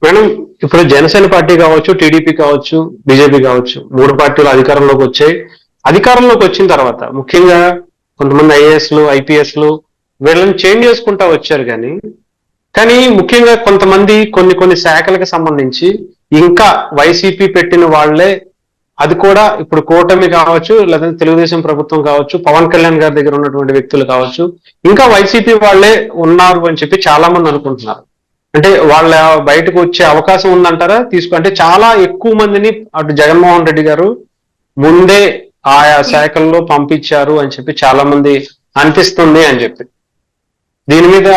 Madam, ఇప్పుడు Janasena party కావచ్చు, TDP కావచ్చు, బీజేపీ కావచ్చు, మూడు పార్టీలు అధికారంలోకి వచ్చాయి. అధికారంలోకి వచ్చిన తర్వాత ముఖ్యంగా కొంతమంది ఐఏఎస్లు, ఐపీఎస్లు వీళ్ళని చేంజ్ చేసుకుంటా వచ్చారు. కానీ ముఖ్యంగా కొంతమంది కొన్ని కొన్ని శాఖలకు సంబంధించి ఇంకా వైసీపీ పెట్టిన వాళ్లే, అది కూడా ఇప్పుడు కూటమి కావచ్చు, లేదంటే తెలుగుదేశం ప్రభుత్వం కావచ్చు, పవన్ కళ్యాణ్ గారి దగ్గర ఉన్నటువంటి వ్యక్తులు కావచ్చు, ఇంకా వైసీపీ వాళ్లే ఉన్నారు అని చెప్పి చాలా మంది అనుకుంటున్నారు. అంటే వాళ్ళ బయటకు వచ్చే అవకాశం ఉందంటారా? అంటే చాలా ఎక్కువ మందిని అటు జగన్మోహన్ రెడ్డి గారు ముందే ఆయా శాఖల్లో పంపించారు అని చెప్పి చాలా మంది అనిపిస్తుంది అని చెప్పి, దీని మీద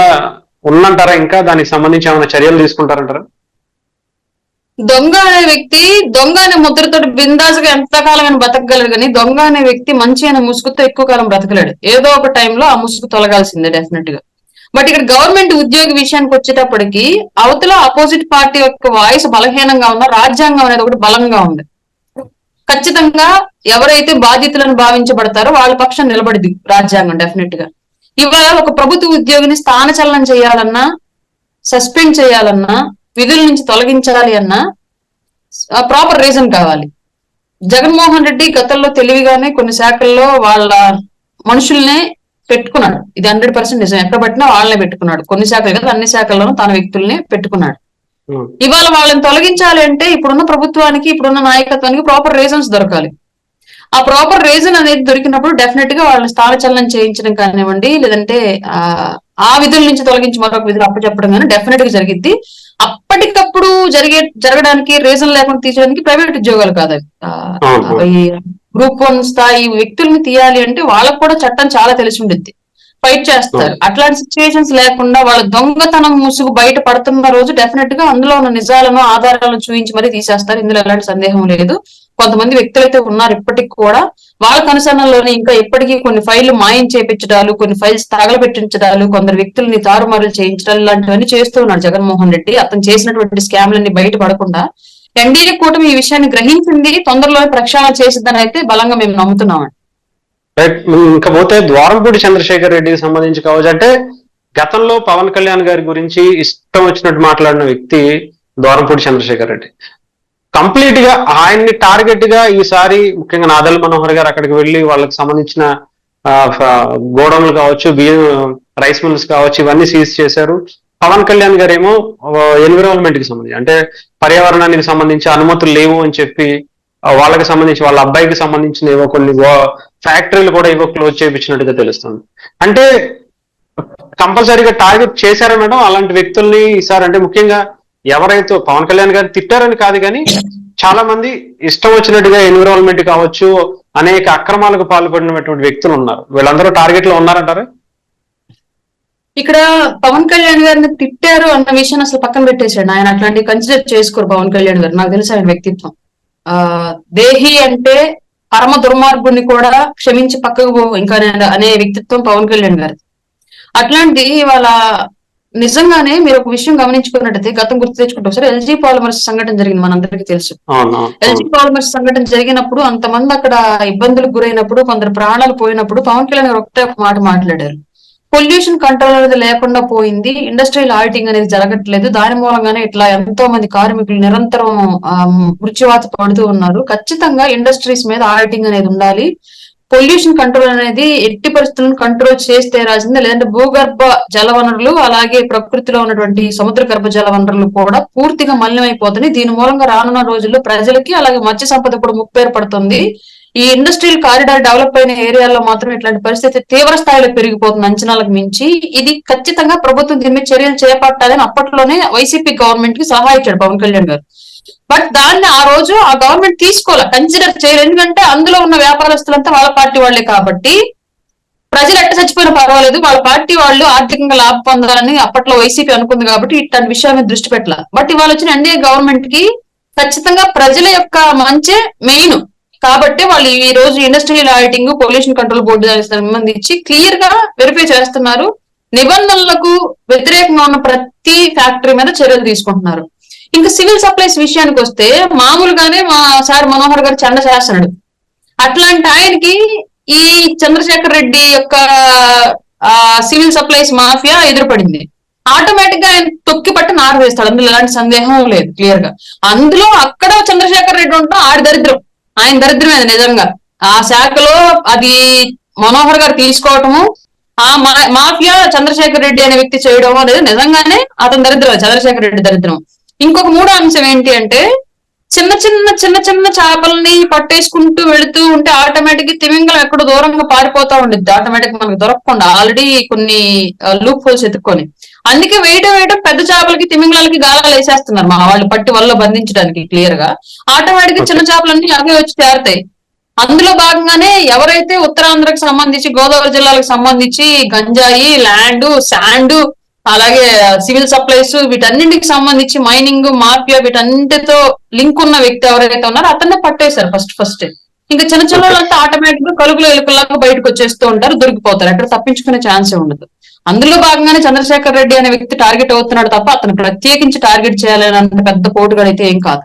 ఉందంటారా? ఇంకా దానికి సంబంధించి ఏమైనా చర్యలు తీసుకుంటారంటారా? దొంగ అనే వ్యక్తి దొంగ అనే ముద్రతో బిందాసుగా ఎంతకాలం బతకగలడు, కానీ దొంగ అనే వ్యక్తి మంచి అనే ముసుగుతో ఎక్కువ కాలం బ్రతకలేడు. ఏదో ఒక టైంలో ఆ ముసుగు తొలగాల్సిందే డెఫినెట్ గా. బట్ ఇక్కడ గవర్నమెంట్ ఉద్యోగి విషయానికి వచ్చేటప్పటికి అవతల అపోజిట్ పార్టీ యొక్క వాయిస్ బలహీనంగా ఉన్నా రాజ్యాంగం అనేది ఒకటి బలంగా ఉంది. ఖచ్చితంగా ఎవరైతే బాధితులను భావించబడతారో వాళ్ళ పక్షం నిలబడింది రాజ్యాంగం డెఫినెట్ గా. ఇవాళ ఒక ప్రభుత్వ ఉద్యోగిని స్థానచలనం చేయాలన్నా, సస్పెండ్ చేయాలన్నా, విధుల నుంచి తొలగించాలి అన్నా ప్రాపర్ రీజన్ కావాలి. జగన్మోహన్ రెడ్డి గతంలో తెలివిగానే కొన్ని శాఖల్లో వాళ్ళ మనుషుల్నే పెట్టుకున్నాడు. ఇది 100% నిజం. ఎక్కడ పట్టినా వాళ్ళనే పెట్టుకున్నాడు. కొన్ని శాఖలు కదా, అన్ని శాఖల్లోనూ తన వ్యక్తుల్ని పెట్టుకున్నాడు. ఇవాళ వాళ్ళని తొలగించాలి అంటే ఇప్పుడున్న ప్రభుత్వానికి, ఇప్పుడున్న నాయకత్వానికి ప్రాపర్ రీజన్స్ దొరకాలి. ఆ ప్రాపర్ రీజన్ అనేది దొరికినప్పుడు డెఫినెట్ గా వాళ్ళని స్థానచలనం చేయించడం కానివ్వండి, లేదంటే ఆ విధుల నుంచి తొలగించి మరొక విధులు అప్పచెప్పడం కానీ డెఫినెట్ గా జరిగిద్ది. అప్పటికప్పుడు జరగడానికి రీజన్ లేకుండా తీసేయడానికి ప్రైవేట్ ఉద్యోగాలు కాదు. గ్రూప్ 1 స్థాయి వ్యక్తుల్ని తీయాలి అంటే వాళ్ళకు కూడా చట్టం చాలా తెలిసి ఉండిద్ది, ఫైట్ చేస్తారు. అట్లాంటి సిచ్యువేషన్స్ లేకుండా వాళ్ళ దొంగతనం ముసుగు బయట పడుతున్న రోజు డెఫినెట్ గా అందులో ఉన్న నిజాలను, ఆధారాలను చూపించి మరీ తీసేస్తారు. ఇందులో ఎలాంటి సందేహం లేదు. కొంతమంది వ్యక్తులైతే ఉన్నారు ఇప్పటికి కూడా, వాళ్ళ కనుసన్నల్లోనే ఇంకా ఇప్పటికీ కొన్ని ఫైళ్లు మాయం చేయించడాలు, కొన్ని ఫైల్స్ తగలబెట్టించడాలు, కొందరు వ్యక్తుల్ని తారుమారులు చేయించడాలు ఇలాంటివన్నీ చేస్తూ ఉన్నారు జగన్మోహన్ రెడ్డి. అతను చేసినటువంటి స్కామ్లన్నీ బయటపడకుండా ఎన్డీఏ కూటమి ఈ విషయాన్ని గ్రహించింది, తొందరలోనే ప్రక్షాళన చేసిద్దని అయితే బలంగా మేము నమ్ముతున్నామండి. ఇంకా పోతే ద్వారంపూడి చంద్రశేఖర్ రెడ్డికి సంబంధించి కావచ్చు, అంటే గతంలో పవన్ కళ్యాణ్ గారి గురించి ఇష్టం వచ్చినట్టు మాట్లాడిన వ్యక్తి ద్వారంపూడి చంద్రశేఖర్ రెడ్డి. కంప్లీట్ గా ఆయన్ని టార్గెట్ గా ఈసారి ముఖ్యంగా నాదెళ్ల మనోహర్ గారు అక్కడికి వెళ్లి వాళ్ళకి సంబంధించిన గోడౌన్లు కావచ్చు, బియ్యం రైస్ మిల్స్ కావచ్చు, ఇవన్నీ సీజ్ చేశారు. పవన్ కళ్యాణ్ గారు ఏమో ఎన్విరాన్మెంట్ కి సంబంధించి, అంటే పర్యావరణానికి సంబంధించి అనుమతులు లేవు అని చెప్పి వాళ్ళకి సంబంధించి వాళ్ళ అబ్బాయికి సంబంధించిన ఏవో కొన్ని ఫ్యాక్టరీలు కూడా ఏవో క్లోజ్ చేయించినట్టుగా తెలుస్తుంది. అంటే కంపల్సరీగా టార్గెట్ చేశారా మేడం అలాంటి వ్యక్తుల్ని ఈసారి? అంటే ముఖ్యంగా ఎవరైతే పవన్ కళ్యాణ్ గారు తిట్టారని కాదు, కానీ చాలా మంది ఇష్టం వచ్చినట్టుగా ఎన్విరాన్మెంట్ కావచ్చు, అనేక అక్రమాలకు పాల్పడినటువంటి వ్యక్తులు ఉన్నారు. వీళ్ళందరూ టార్గెట్ లో ఉన్నారంటారా? ఇక్కడ పవన్ కళ్యాణ్ గారిని తిట్టారు అన్న విషయాన్ని అసలు పక్కన పెట్టేశాడు. ఆయన అట్లాంటివి కన్సిడర్ చేసుకోరు పవన్ కళ్యాణ్ గారు. నాకు తెలుసు ఆయన వ్యక్తిత్వం. దేహి అంటే పరమ దుర్మార్గుని కూడా క్షమించి పక్కకు పో ఇంకా అనే వ్యక్తిత్వం పవన్ కళ్యాణ్ గారి. అట్లాంటి వాళ్ళ నిజంగానే మీరు ఒక విషయం గమనించుకున్నట్టయితే, గతం గుర్తు తెచ్చుకుంటే ఒకసారి ఎల్జీ పాలిమర్స్ సంఘటన జరిగింది, మనందరికీ తెలుసు. ఎల్జీ పాలిమర్స్ సంఘటన జరిగినప్పుడు అంతమంది అక్కడ ఇబ్బందులకు గురైనప్పుడు, కొందరు ప్రాణాలు పోయినప్పుడు పవన్ కళ్యాణ్ గారు ఒకటే ఒక మాట మాట్లాడారు: పొల్యూషన్ కంట్రోల్ అనేది లేకుండా పోయింది, ఇండస్ట్రియల్ ఆడిటింగ్ అనేది జరగట్లేదు, దాని మూలంగానే ఇట్లా ఎంతో మంది కార్మికులు నిరంతరం మృత్యువాత పడుతూ ఉన్నారు. ఖచ్చితంగా ఇండస్ట్రీస్ మీద ఆడిటింగ్ అనేది ఉండాలి. పొల్యూషన్ కంట్రోల్ అనేది ఎట్టి పరిస్థితులను కంట్రోల్ చేస్తే రాసిందే, లేదంటే భూగర్భ జలవనరులు అలాగే ప్రకృతిలో ఉన్నటువంటి సముద్ర గర్భ జలవనరులు కూడా పూర్తిగా మలినమైపోతున్నాయి. దీని మూలంగా రానున్న రోజుల్లో ప్రజలకి అలాగే మత్స్య సంపద కూడా ముప్పు ఏర్పడుతుంది. ఈ ఇండస్ట్రియల్ కారిడార్ డెవలప్ అయిన ఏరియాల్లో మాత్రం ఇట్లాంటి పరిస్థితి తీవ్ర స్థాయిలో పెరిగిపోతుంది అంచనాలకు మించి. ఇది ఖచ్చితంగా ప్రభుత్వం దీని మీద చర్యలు చేపట్టాలని అప్పట్లోనే వైసీపీ గవర్నమెంట్ కి సలహా ఇచ్చాడు పవన్ కళ్యాణ్ గారు. బట్ దాన్ని ఆ రోజు ఆ గవర్నమెంట్ తీసుకోవాలి, కన్సిడర్ చేయలేదు. ఎందుకంటే అందులో ఉన్న వ్యాపారస్తులంతా వాళ్ళ పార్టీ వాళ్లే కాబట్టి ప్రజలు ఎట్ట చచ్చిపోయినా పర్వాలేదు, వాళ్ళ పార్టీ వాళ్ళు ఆర్థికంగా లాభ పొందాలని అప్పట్లో వైసీపీ అనుకుంది కాబట్టి ఇట్లాంటి విషయాల మీద దృష్టి పెట్టాలి. బట్ ఇవాళ వచ్చిన ఎన్డీఏ గవర్నమెంట్ కి ఖచ్చితంగా ప్రజల యొక్క మంచే మెయిన్ కాబట్టి వాళ్ళు ఈ రోజు industrial auditing, pollution control board దానికి సంబంధించి క్లియర్ గా వెరిఫై చేస్తున్నారు. నిబంధనలకు వ్యతిరేకంగా ఉన్న ప్రతి ఫ్యాక్టరీ మీద చర్యలు తీసుకుంటున్నారు. ఇంకా సివిల్ సప్లైస్ విషయానికి వస్తే మామూలుగానే మా సార్ మనోహర్ గారు చెండ చేస్తున్నాడు. అట్లాంటి ఆయనకి ఈ చంద్రశేఖర్ రెడ్డి యొక్క సివిల్ సప్లైస్ మాఫియా ఎదురుపడింది. ఆటోమేటిక్ గా ఆయన తొక్కి పట్టి నార వేస్తాడు. అందులో ఎలాంటి సందేహం లేదు. క్లియర్ గా అందులో అక్కడ చంద్రశేఖర్ రెడ్డి ఉంటాం ఆడి దరిద్రం, ఆయన దరిద్రం అది నిజంగా. ఆ శాఖలో అది మనోహర్ గారు తీసుకోవటము, ఆ మాఫియా చంద్రశేఖర్ రెడ్డి అనే వ్యక్తి చేయడం అనేది నిజంగానే అతని దరిద్రం, చంద్రశేఖర్ రెడ్డి దరిద్రం. ఇంకొక మూడో అంశం ఏంటి అంటే చిన్న చిన్న చేపల్ని పట్టేసుకుంటూ వెళుతూ ఉంటే ఆటోమేటిక్ గా తిమింగలం ఎక్కడో దూరంగా పారిపోతా ఉండిద్ది, ఆటోమేటిక్ మనకు దొరకకుండా ఆల్రెడీ కొన్ని లూప్ హోల్స్ ఎత్తుక్కొని. అందుకే వేయడం పెద్ద చేపలకి తిమింగళాలకి గాలాలు వేసేస్తున్నారు మా వాళ్ళు పట్టి వల్ల బంధించడానికి. క్లియర్ గా ఆటోమేటిక్ గా చిన్న చేపలన్నీ అవే వచ్చి చేరతాయి. అందులో భాగంగానే ఎవరైతే ఉత్తరాంధ్రకు సంబంధించి గోదావరి జిల్లాలకు సంబంధించి గంజాయి, ల్యాండ్, శాండ్, అలాగే సివిల్ సప్లైస్ వీటన్నింటికి సంబంధించి మైనింగ్, మాఫియా వీటన్నిటితో లింక్ ఉన్న వ్యక్తి ఎవరైతే ఉన్నారో అతన్నే పట్టేశారు ఫస్ట్. ఇంకా చిన్న వాళ్ళంతా ఆటోమేటిక్ గా కలుపులు ఎలుకల్లాగా బయటకు వచ్చేస్తూ ఉంటారు, దొరికిపోతారు, ఎక్కడ తప్పించుకునే ఛాన్సే ఉండదు. అందులో భాగంగానే చంద్రశేఖర్ రెడ్డి అనే వ్యక్తి టార్గెట్ అవుతున్నాడు తప్ప అతను ప్రత్యేకించి టార్గెట్ చేయాలనేంత పెద్ద పోటుగా అయితే ఏం కాదు.